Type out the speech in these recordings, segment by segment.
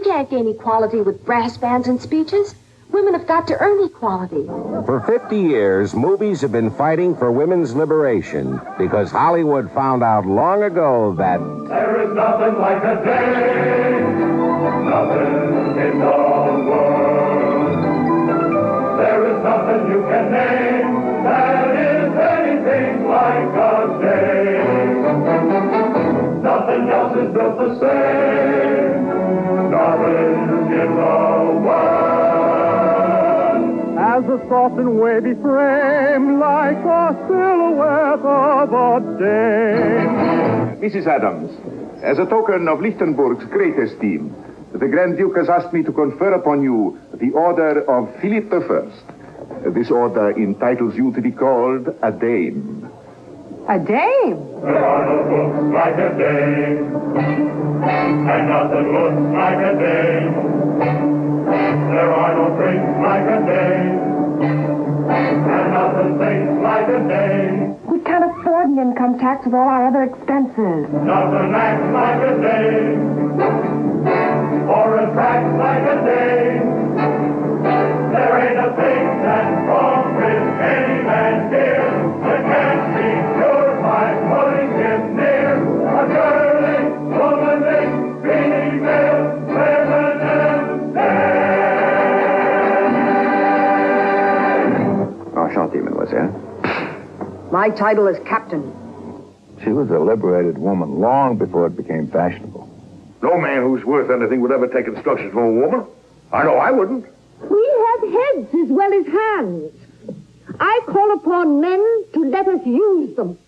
can't gain equality with brass bands and speeches. Women have got to earn equality. For 50 years, movies have been fighting for women's liberation because Hollywood found out long ago that there is nothing like a day, nothing in the world. There is nothing you can name that is anything like a day. Nothing else is built the same, nothing in the world. As a soft and wavy frame, like a silhouette of a dame. Mrs. Adams, as a token of Lichtenberg's great esteem, the Grand Duke has asked me to confer upon you the Order of Philip I. This order entitles you to be called a dame. A dame? There are no books like a dame, and nothing looks like a dame. There are no drinks like a dame, and nothing thinks like a dame. We can't afford an income tax with all our other expenses. Nothing acts like a dame, or attracts like a dame. There ain't a thing that's wrong with any man here that can't be cured by putting him near a girly, womanly, female, feminine dame. Enchanté, mademoiselle. My title is captain. She was a liberated woman long before it became fashionable. No man who's worth anything would ever take instructions from a woman. I know I wouldn't. We have heads as well as hands. I call upon men to let us use them.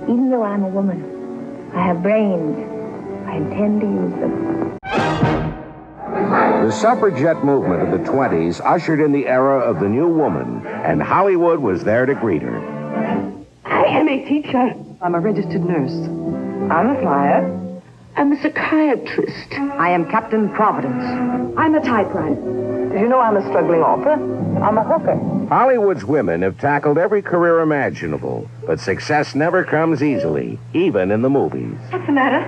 Even though I'm a woman, I have brains. I intend to use them. the suffragette movement of the 20s ushered in the era of the new woman, and Hollywood was there to greet her. I am a teacher. I'm a registered nurse. I'm a flyer. I'm a psychiatrist. I am Captain Providence. I'm a typewriter. Did you know I'm a struggling author? I'm a hooker. Hollywood's women have tackled every career imaginable, but success never comes easily, even in the movies. What's the matter?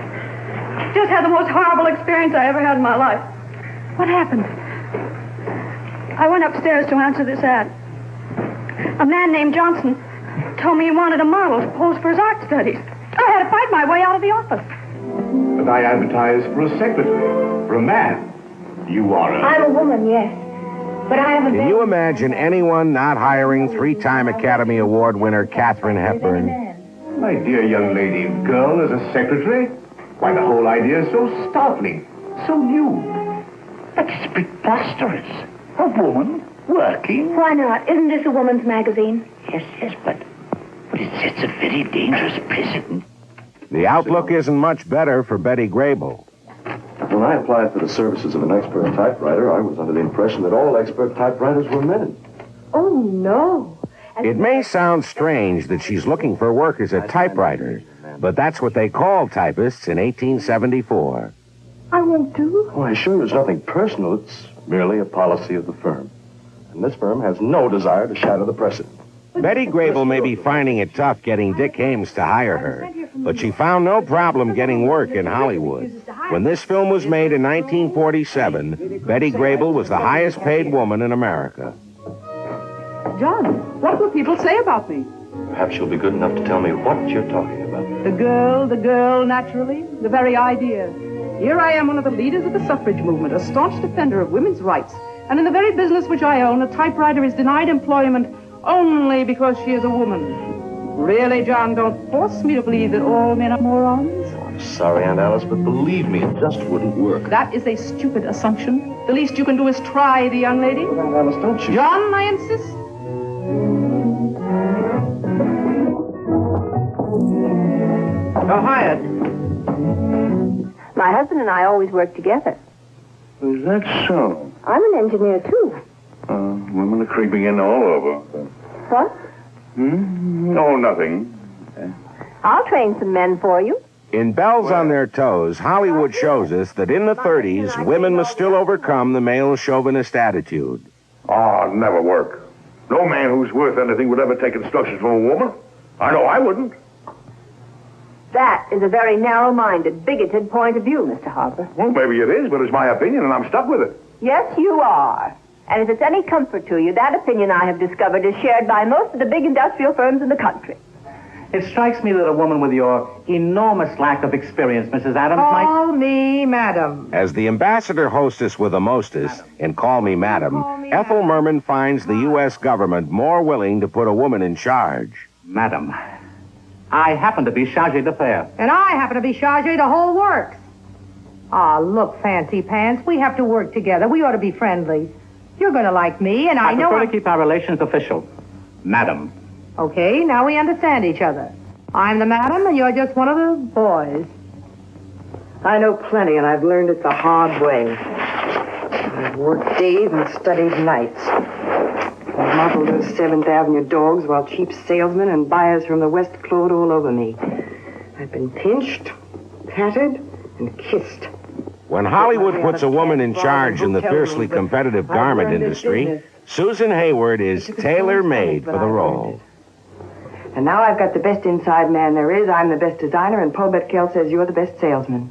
Just had the most horrible experience I ever had in my life. What happened? I went upstairs to answer this ad. A man named Johnson told me he wanted a model to pose for his art studies. I had to fight my way out of the office. But I advertised for a secretary, for a man. You are a... I'm a woman, yes. But I haven't... Can you imagine anyone not hiring three-time Academy Award winner Katharine Hepburn? My dear young lady, girl as a secretary? Why, the whole idea is so startling, so new. But it's preposterous. A woman working? Why not? Isn't this a woman's magazine? Yes, but it sets a very dangerous precedent. The outlook isn't much better for Betty Grable. When I applied for the services of an expert typewriter, I was under the impression that all expert typewriters were men. Oh, no. It may sound strange that she's looking for work as a typewriter, but that's what they called typists in 1874. I want to. Oh, I assure you it's nothing personal. It's merely a policy of the firm. And this firm has no desire to shatter the precedent. Betty Grable may be finding it tough getting Dick Ames to hire her, but she found no problem getting work in Hollywood. When this film was made in 1947, Betty Grable was the highest paid woman in America. John, what will people say about me? Perhaps you'll be good enough to tell me what you're talking about. The girl, naturally. The very idea. Here I am, one of the leaders of the suffrage movement, a staunch defender of women's rights. And in the very business which I own, a typewriter is denied employment only because she is a woman. Really, John, don't force me to believe that all men are morons. I'm sorry, Aunt Alice, but believe me, it just wouldn't work. That is a stupid assumption. The least you can do is try the young lady. Well, Aunt Alice, don't you? John, I insist. You're hired. My husband and I always work together. Is that so? I'm an engineer, too. Women are creeping in all over. What? Oh, nothing. I'll train some men for you. In Bells on Their Toes, Hollywood shows us that in the 30s, women must still overcome the male chauvinist attitude. Oh, never work. No man who's worth anything would ever take instructions from a woman. I know I wouldn't. That is a very narrow-minded, bigoted point of view, Mr. Harper. Well, maybe it is, but it's my opinion, and I'm stuck with it. Yes, you are. And if it's any comfort to you, that opinion I have discovered is shared by most of the big industrial firms in the country. It strikes me that a woman with your enormous lack of experience, Mrs. Adams, Call me madam. As the ambassador hostess with a mostess in Call Me Madam, Ethel Merman finds the U.S. government more willing to put a woman in charge. Madam, I happen to be chargé d'affaires. And I happen to be chargé the whole works. Ah, look, Fancy Pants, we have to work together. We ought to be friendly. You're going to like me, and I know... I prefer to keep our relations official. Madam. Okay, now we understand each other. I'm the madam, and you're just one of the boys. I know plenty, and I've learned it the hard way. I've worked days and studied nights. I've modeled those 7th Avenue dogs while cheap salesmen and buyers from the West clawed all over me. I've been pinched, patted, and kissed. When Hollywood puts a woman in charge in the fiercely competitive garment industry, Susan Hayward is tailor-made for the role. And now I've got the best inside man there is. I'm the best designer, and Paul Betkel says you're the best salesman.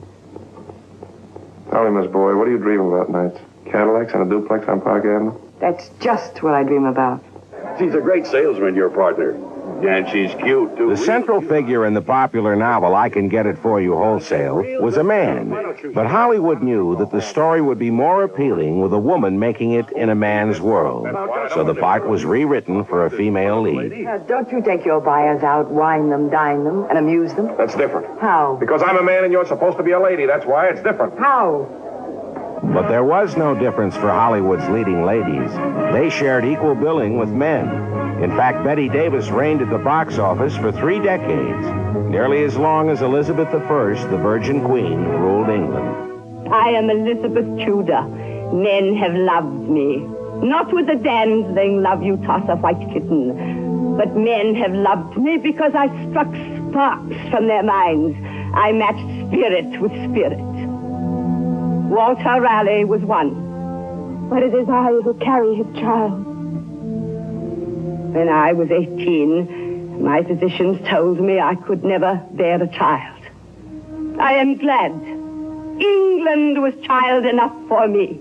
Tell me, Miss Boyd, what do you dream about nights? Cadillacs and a duplex on Park Avenue? That's just what I dream about. She's a great salesman, your partner. And she's cute, too. The central figure in the popular novel I Can Get It For You Wholesale was a man. But Hollywood knew that the story would be more appealing with a woman making it in a man's world. So the part was rewritten for a female lead. Don't you take your buyers out, wine them, dine them, and amuse them? That's different. How? Because I'm a man and you're supposed to be a lady. That's why it's different. How? But there was no difference for Hollywood's leading ladies. They shared equal billing with men. In fact, Betty Davis reigned at the box office for 3 decades, nearly as long as Elizabeth I, the Virgin Queen, ruled England. I am Elizabeth Tudor. Men have loved me. Not with the dazzling love you toss a white kitten, but men have loved me because I struck sparks from their minds. I matched spirit with spirit. Walter Raleigh was one. But it is I who carry his child. When I was 18, my physicians told me I could never bear a child. I am glad. England was child enough for me.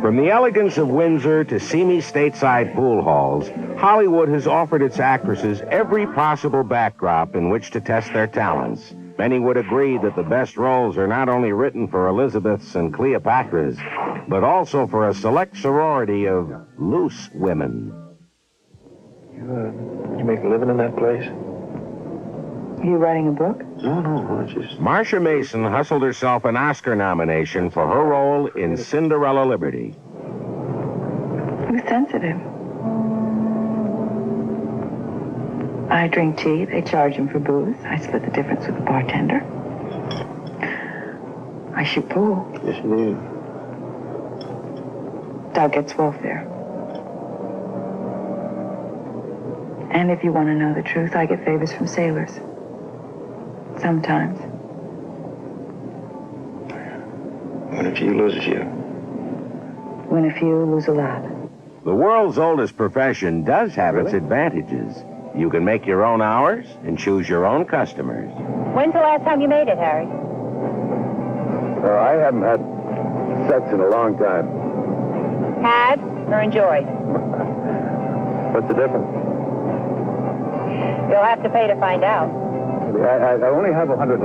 From the elegance of Windsor to seamy stateside pool halls, Hollywood has offered its actresses every possible backdrop in which to test their talents. Many would agree that the best roles are not only written for Elizabeths and Cleopatras, but also for a select sorority of loose women. You make a living in that place? Are you writing a book? No, I just... Marcia Mason hustled herself an Oscar nomination for her role in Cinderella Liberty. Who's sensitive? I drink tea. They charge him for booze. I split the difference with the bartender. I shoot pool. Yes, you do. Dog gets welfare. And if you want to know the truth, I get favors from sailors. Sometimes. When a few loses you. When a few lose a lot. The world's oldest profession does have its advantages. You can make your own hours and choose your own customers. When's the last time you made it, Harry? I haven't had sex in a long time. Had or enjoyed? What's the difference? You'll have to pay to find out. I only have $100.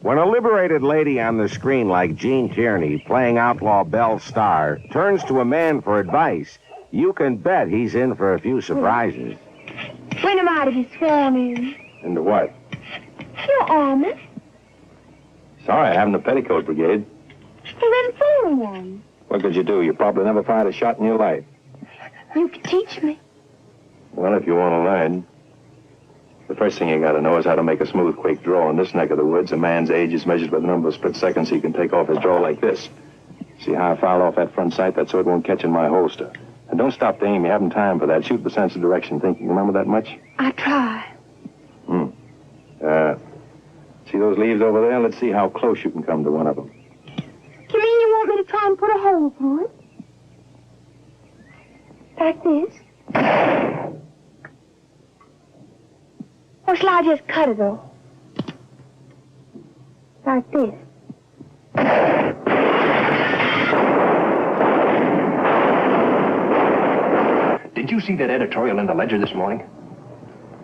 When When a liberated lady on the screen like Jean Tierney, playing outlaw Belle Starr, turns to a man for advice, you can bet he's in for a few surprises. When am I to be sworn in? Into what? Your army. Sorry, I haven't a petticoat brigade. Well, then form one. What could you do? You probably never fired a shot in your life. You could teach me. Well, if you want to learn, the first thing you got to know is how to make a smooth, quick draw. In this neck of the woods, a man's age is measured by the number of split seconds he can take off his draw like this. See how I foul off that front sight? That sword won't catch in my holster. And don't stop to aim. You haven't time for that. Shoot the sense of direction. Think you remember that much? I try. See those leaves over there? Let's see how close you can come to one of them. You mean you want me to try and put a hole through it? Like this? Or shall I just cut it off? Like this? Did you see that editorial in the Ledger this morning?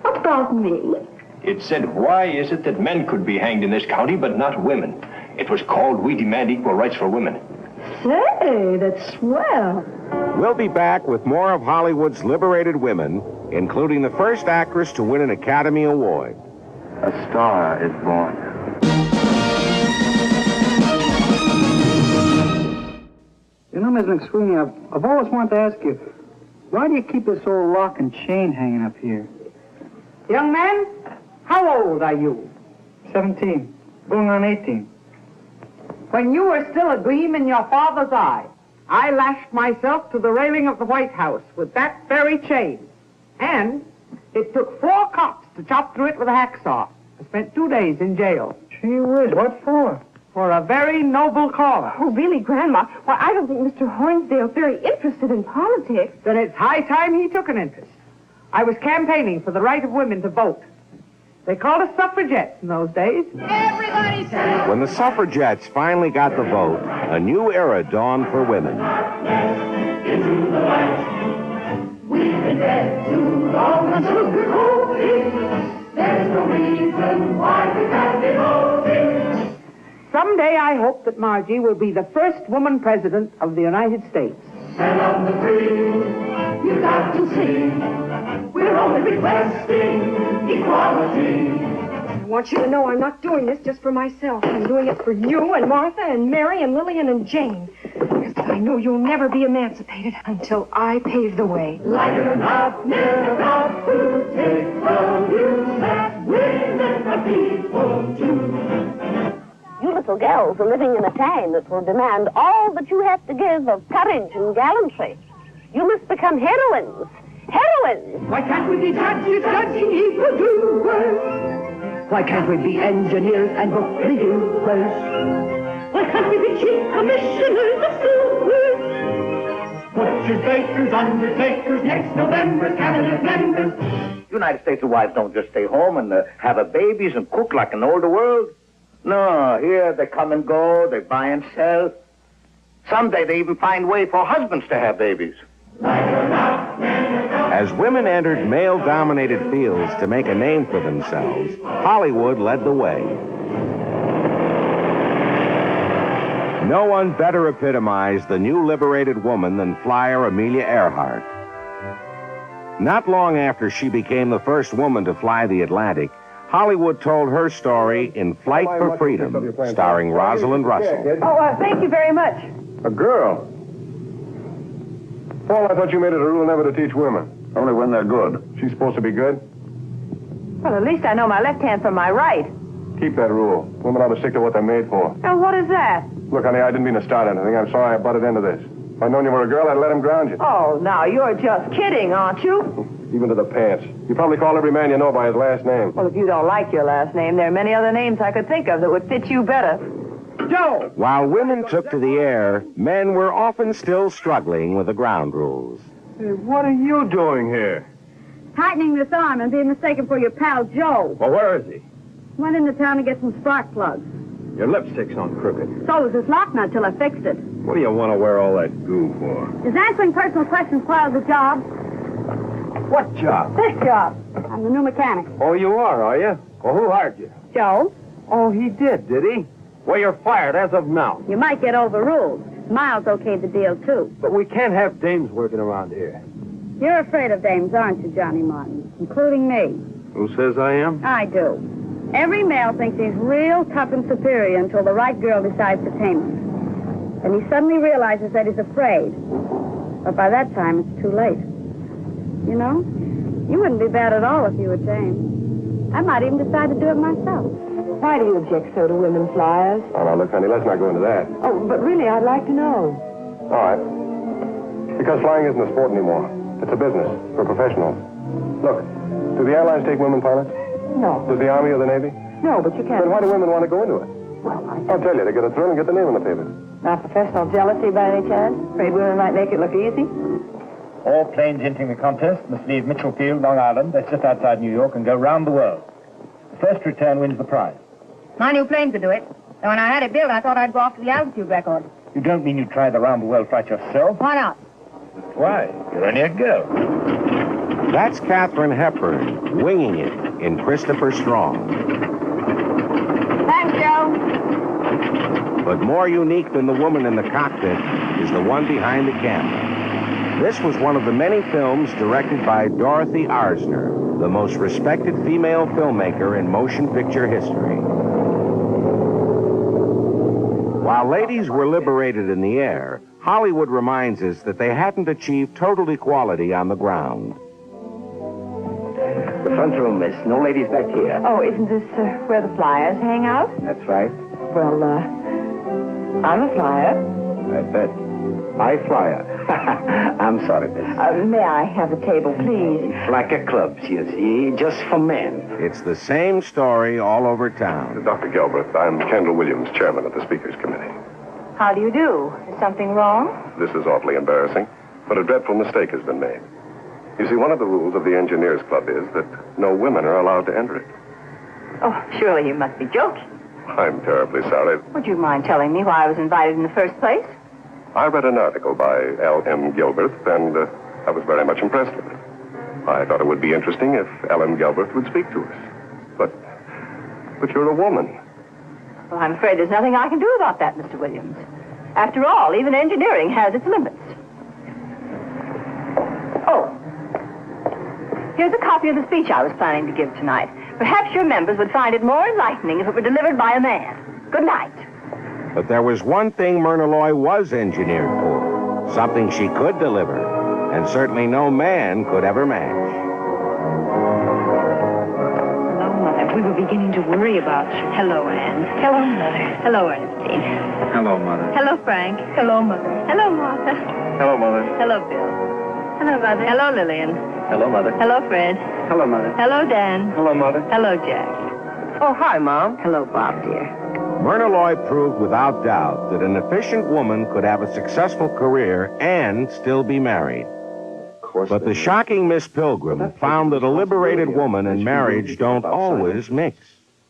What about me? It said, why is it that men could be hanged in this county, but not women? It was called, We Demand Equal Rights for Women. Say, that's swell. We'll be back with more of Hollywood's liberated women, including the first actress to win an Academy Award. A star is born. You know, Miss McSweeney, I've always wanted to ask you, why do you keep this old lock and chain hanging up here? Young man, how old are you? 17, going on 18. When you were still a gleam in your father's eye, I lashed myself to the railing of the White House with that very chain. And it took 4 cops to chop through it with a hacksaw. I spent 2 days in jail. Gee whiz, what for? For a very noble cause. Oh, really, Grandma? Why, I don't think Mr. Hornsdale's very interested in politics. Then it's high time he took an interest. I was campaigning for the right of women to vote. They called us suffragettes in those days. Everybody say... When the suffragettes finally got the vote, a new era dawned for women. Into the light. We've been dead too long until we're hoping. There's no reason why we can't be voting. Someday I hope that Margie will be the first woman president of the United States. And on the free, you got to see. We're only requesting equality. I want you to know I'm not doing this just for myself. I'm doing it for you and Martha and Mary and Lillian and Jane. Because I know you'll never be emancipated until I pave the way. Like it or not, never got to take the view that women are people too. You little girls are living in a time that will demand all that you have to give of courage and gallantry. You must become heroines. Heroines! Why can't we be judges judging evildoers? Why can't we be engineers and book reviewers? Why can't we be chief commissioners of sewers? Butchers, bakers, undertakers, next November's cabinet members. United States wives don't just stay home and have a babies and cook like in older world. No, here they come and go, they buy and sell. Someday they even find way for husbands to have babies. As women entered male-dominated fields to make a name for themselves, Hollywood led the way. No one better epitomized the new liberated woman than flyer Amelia Earhart. Not long after she became the first woman to fly the Atlantic, Hollywood told her story in Flight for Freedom, starring Rosalind Russell. Oh, thank you very much. A girl? Paul, I thought you made it a rule never to teach women. Only when they're good. She's supposed to be good? Well, at least I know my left hand from my right. Keep that rule. Women ought to stick to what they're made for. Now, what is that? Look, honey, I didn't mean to start anything. I'm sorry I butted into this. If I'd known you were a girl, I'd let him ground you. Oh, now, you're just kidding, aren't you? Even to the pants. You probably call every man you know by his last name. Well, if you don't like your last name, there are many other names I could think of that would fit you better. Joe! While women took to the air, men were often still struggling with the ground rules. Hey, what are you doing here? Tightening this arm and being mistaken for your pal Joe. Well, where is he? Went into town to get some spark plugs. Your lipstick's on crooked. So was this lock nut till I fixed it. What do you want to wear all that goo for? Is answering personal questions part of the job? What job? This job. I'm the new mechanic. Oh, you are you? Well, who hired you? Joe. Oh, he did he? Well, you're fired as of now. You might get overruled. Miles okayed the deal, too. But we can't have dames working around here. You're afraid of dames, aren't you, Johnny Martin? Including me. Who says I am? I do. Every male thinks he's real tough and superior until the right girl decides to tame him. Then he suddenly realizes that he's afraid. But by that time, it's too late. You know, you wouldn't be bad at all if you were tamed. I might even decide to do it myself. Why do you object so to women flyers? Oh, now, look, honey, let's not go into that. Oh, but really, I'd like to know. All right. Because flying isn't a sport anymore. It's a business for professionals. Look, do the airlines take women pilots? No. Does the Army or the Navy? No, but you can't. Then why do women want to go into it? Well, I'll tell you, to get a thrill and get the name in the paper. Not professional jealousy by any chance? Afraid women might make it look easy? All planes entering the contest must leave Mitchell Field, Long Island, that's just outside New York, and go round the world. The first return wins the prize. My new plane could do it. And when I had it built, I thought I'd go off to the altitude record. You don't mean you try the round the world flight yourself? Why not? Why? You're only a girl. That's Katharine Hepburn, winging it in Christopher Strong. Thanks, Joe. But more unique than the woman in the cockpit is the one behind the camera. This was one of the many films directed by Dorothy Arzner, the most respected female filmmaker in motion picture history. While ladies were liberated in the air, Hollywood reminds us that they hadn't achieved total equality on the ground. The front room, miss. No ladies back here. Oh, isn't this where the flyers hang out? That's right. Well, I'm a flyer. I bet. I flyer. I'm sorry, miss. May I have a table, please? Like a club, you see, just for men. It's the same story all over town. Dr. Gilbert, I'm Kendall Williams, chairman of the Speakers Committee. How do you do? Is something wrong? This is awfully embarrassing, but a dreadful mistake has been made. You see, one of the rules of the Engineers Club is that no women are allowed to enter it. Oh, surely you must be joking. I'm terribly sorry. Would you mind telling me why I was invited in the first place? I read an article by L.M. Gilbert, and I was very much impressed with it. I thought it would be interesting if Ellen Gilbert would speak to us. But you're a woman. Well, I'm afraid there's nothing I can do about that, Mr. Williams. After all, even engineering has its limits. Oh. Here's a copy of the speech I was planning to give tonight. Perhaps your members would find it more enlightening if it were delivered by a man. Good night. But there was one thing Myrna Loy was engineered for, something she could deliver, and certainly no man could ever match. Hello, Mother. We were beginning to worry about you. Hello, Anne. Hello, Mother. Hello, Ernestine. Hello, Mother. Hello, Frank. Hello, Mother. Hello, Martha. Hello, Mother. Hello, Bill. Hello, Mother. Hello, Lillian. Hello, Mother. Hello, Fred. Hello, Mother. Hello, Dan. Hello, Mother. Hello, Jack. Oh, hi, Mom. Hello, Bob, dear. Myrna Loy proved without doubt that an efficient woman could have a successful career and still be married. But the shocking Miss Pilgrim found that a liberated woman and marriage don't always mix.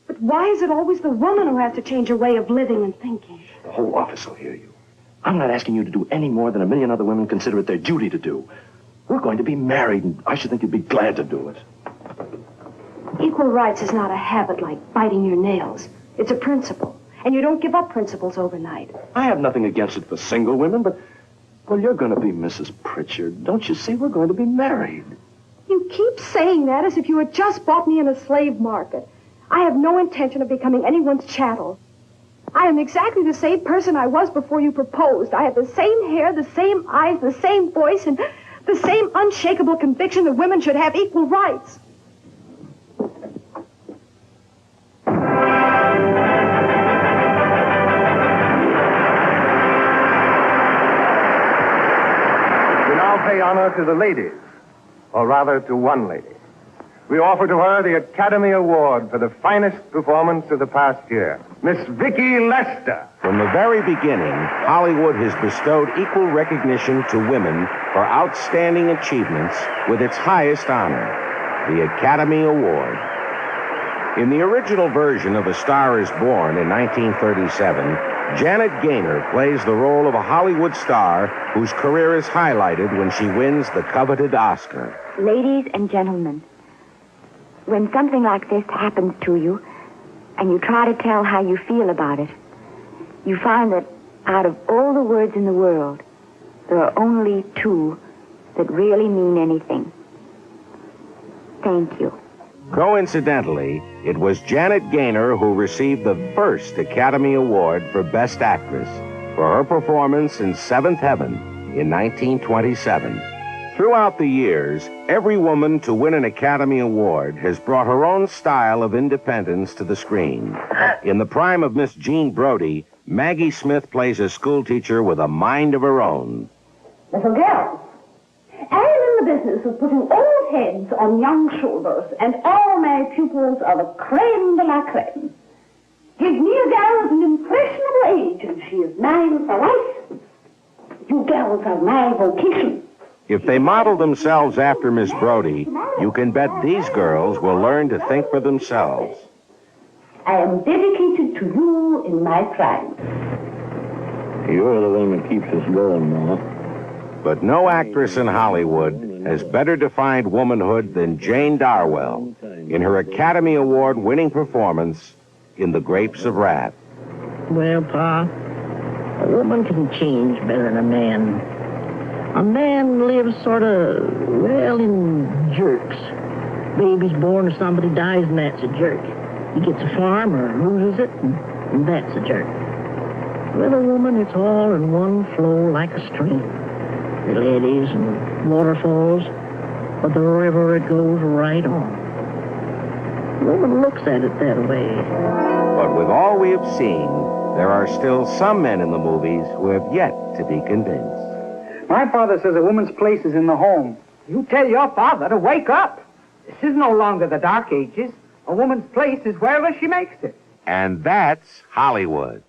But why is it always the woman who has to change her way of living and thinking? The whole office will hear you. I'm not asking you to do any more than a million other women consider it their duty to do. We're going to be married, and I should think you'd be glad to do it. Equal rights is not a habit like biting your nails. It's a principle. And you don't give up principles overnight. I have nothing against it for single women, but, well, you're going to be Mrs. Pritchard. Don't you see? We're going to be married. You keep saying that as if you had just bought me in a slave market. I have no intention of becoming anyone's chattel. I am exactly the same person I was before you proposed. I have the same hair, the same eyes, the same voice, and the same unshakable conviction that women should have equal rights. Pay honor to the ladies, or rather to one lady. We offer to her the Academy Award for the finest performance of the past year, Miss Vicki Lester. From the very beginning, Hollywood has bestowed equal recognition to women for outstanding achievements with its highest honor, the Academy Award. In the original version of A Star is Born in 1937, Janet Gaynor plays the role of a Hollywood star whose career is highlighted when she wins the coveted Oscar. Ladies and gentlemen, when something like this happens to you, and you try to tell how you feel about it, you find that out of all the words in the world, there are only two that really mean anything. Thank you. Coincidentally, it was Janet Gaynor who received the first Academy Award for Best Actress for her performance in Seventh Heaven in 1927. Throughout the years, every woman to win an Academy Award has brought her own style of independence to the screen. In the prime of Miss Jean Brodie, Maggie Smith plays a schoolteacher with a mind of her own. Little girl, I am in the business of putting old heads on young shoulders, and all my pupils are the creme de la creme. Give me a girl of an impressionable age, and she is mine for life. You girls are my vocation. If they model themselves after Miss Brodie, you can bet these girls will learn to think for themselves. I am dedicated to you in my prime. You're the one that keeps us going, Ma. But no actress in Hollywood has better defined womanhood than Jane Darwell in her Academy Award-winning performance in The Grapes of Wrath. Well, Pa, a woman can change better than a man. A man lives sort of, well, in jerks. Baby's born or somebody dies, and that's a jerk. He gets a farm or loses it, and that's a jerk. With a woman, it's all in one flow like a stream. Little eddies and waterfalls, but the river, it goes right on. The woman looks at it that way. But with all we have seen, there are still some men in the movies who have yet to be convinced. My father says a woman's place is in the home. You tell your father to wake up. This is no longer the Dark Ages. A woman's place is wherever she makes it. And that's Hollywood.